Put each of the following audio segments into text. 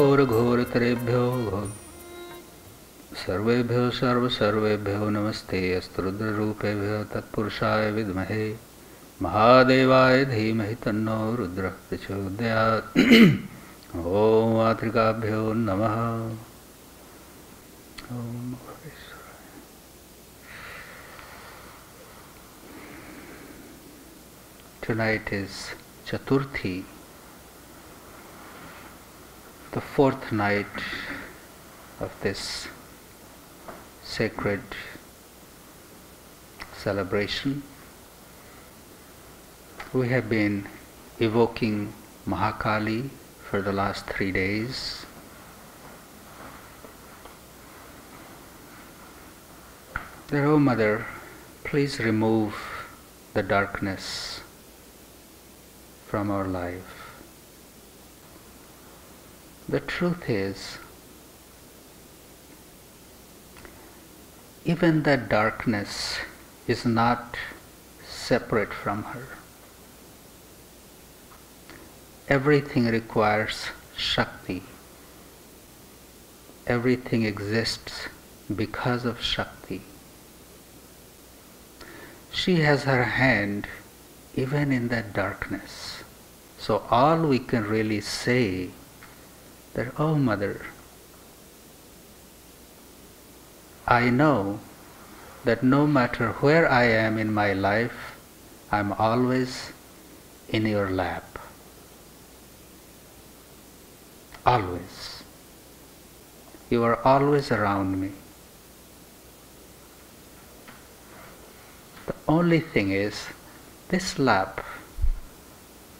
घोरघोरतरेभ्यो सर्वेभ्यो सर्वेभ्यो नमस्ते अस्तु रुद्ररूपेभ्यो तत्पुरुषाय विद्महे महादेवाय धीमहि तन्नो रुद्रः प्रचोदयात्। ओम आत्रिकाभ्यो नमः। ओम। Tonight is Chaturthi, the fourth night of this sacred celebration. We have been evoking Mahakali for the last 3 days. Dear O Mother, please remove the darkness from our life. The truth is, even that darkness is not separate from her. Everything requires Shakti. Everything exists because of Shakti. She has her hand even in that darkness. So all we can really say that, oh Mother, I know that no matter where I am in my life, I'm always in your lap. Always. You are always around me. The only thing is, this lap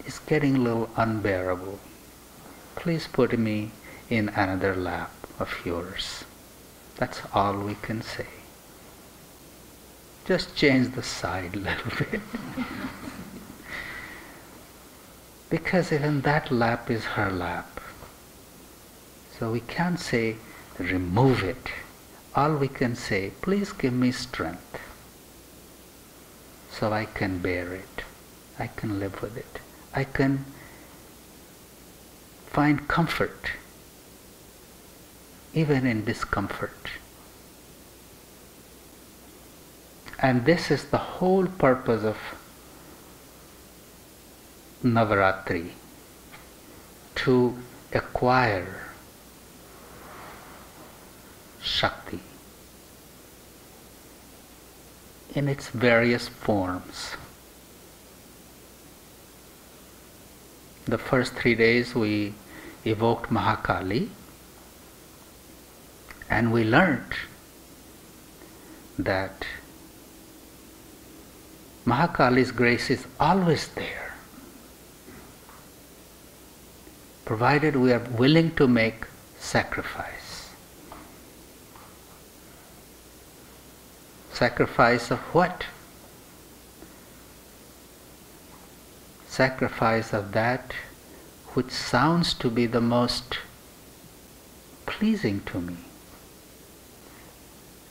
is getting a little unbearable. Please put me in another lap of yours. That's all we can say. Just change the side a little bit. Because even that lap is her lap. So we can't say, remove it. All we can say, please give me strength so I can bear it. I can live with it. I can find comfort even in discomfort. And this is the whole purpose of Navaratri, to acquire Shakti in its various forms. The first 3 days we evoked Mahakali, and we learned that Mahakali's grace is always there, provided we are willing to make sacrifice. Sacrifice of what? Sacrifice of that which sounds to be the most pleasing to me.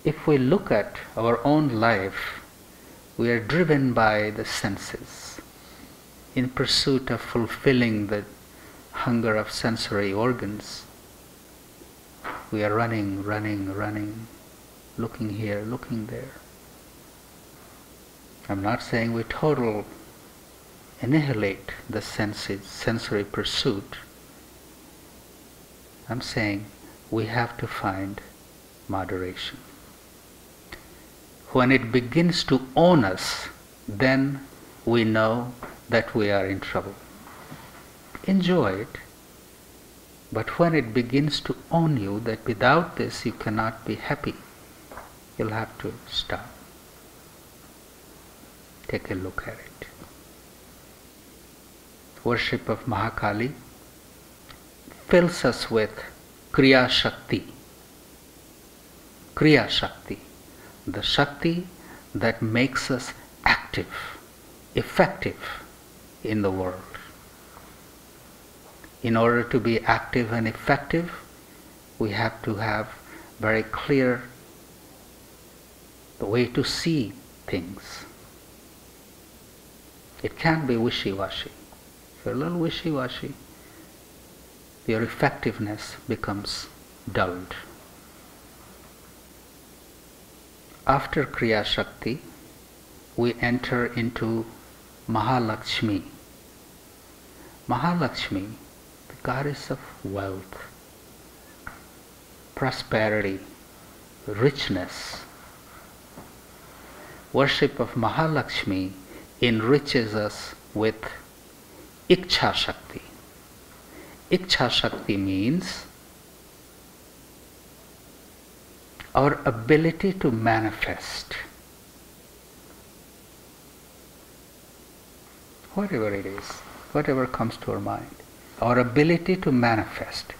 If we look at our own life, we are driven by the senses in pursuit of fulfilling the hunger of sensory organs. We are running, looking here, looking there. I'm not saying we totally annihilate the sensory pursuit. I'm saying we have to find moderation. When it begins to own us, then we know that we are in trouble. Enjoy it, but when it begins to own you, that without this you cannot be happy, you'll have to stop. Take a look at it. Worship of Mahakali fills us with Kriya Shakti. Kriya Shakti, the Shakti that makes us active, effective in the world. In order to be active and effective, we have to have very clear the way to see things. It can't be wishy-washy. If you're a little wishy-washy, your effectiveness becomes dulled. After Kriya Shakti, we enter into Ma Lakshmi. Ma Lakshmi, the goddess of wealth, prosperity, richness. Worship of Ma Lakshmi enriches us with Iksha Shakti. Iksha Shakti means our ability to manifest whatever it is, whatever comes to our mind. Our ability to manifest.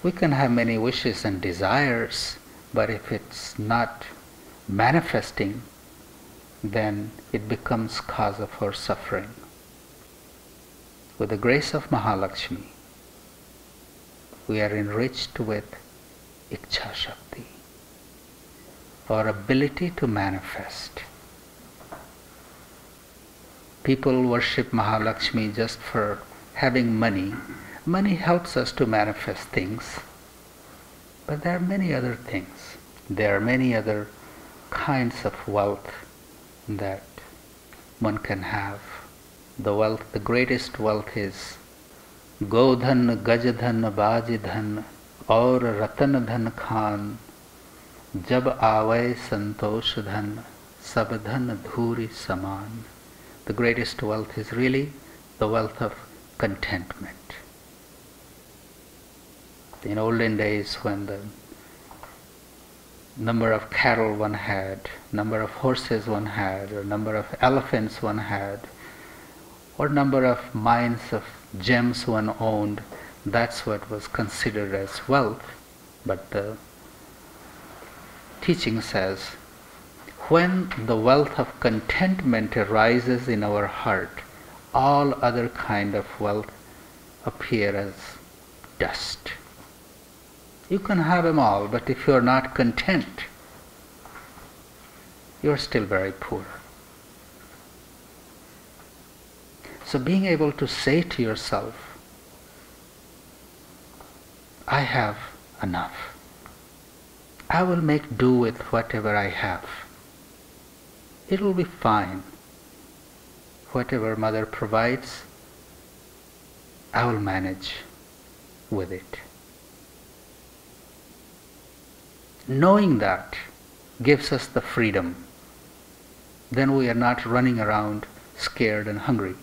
We can have many wishes and desires, but if it's not manifesting, then it becomes cause of our suffering. With the grace of Ma Lakshmi, we are enriched with Iksha Shakti, our ability to manifest. People worship Ma Lakshmi just for having money. Money helps us to manifest things, but there are many other things. There are many other kinds of wealth that one can have. The wealth, the greatest wealth is Godhan, Gajadhan, Bajidhan, और रतन धन खान जब आवे संतोष धन सब धन धूरी समान. The greatest wealth is really the wealth of contentment. In olden days, when the number of cattle one had, number of horses one had, or number of elephants one had, or number of mines of gems one owned, that's what was considered as wealth. But the teaching says, when the wealth of contentment arises in our heart, all other kind of wealth appear as dust. You can have them all, but if you're not content, you're still very poor. So being able to say to yourself, I have enough. I will make do with whatever I have. It will be fine. Whatever mother provides, I will manage with it. Knowing that gives us the freedom. Then we are not running around scared and hungry.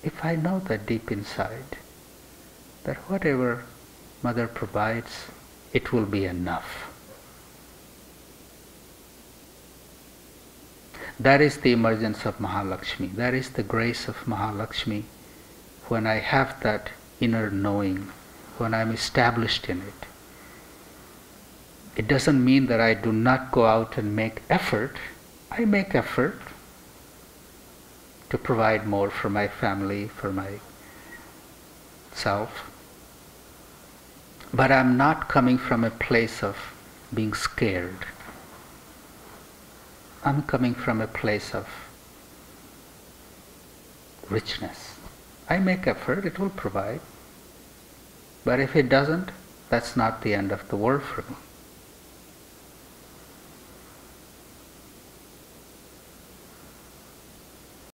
If I know that deep inside, that whatever mother provides, it will be enough. That is the emergence of Ma Lakshmi. That is the grace of Ma Lakshmi. When I have that inner knowing, when I'm established in it, it doesn't mean that I do not go out and make effort. I make effort to provide more for my family, for myself. But I'm not coming from a place of being scared. I'm coming from a place of richness. I make effort, it will provide. But if it doesn't, that's not the end of the world for me.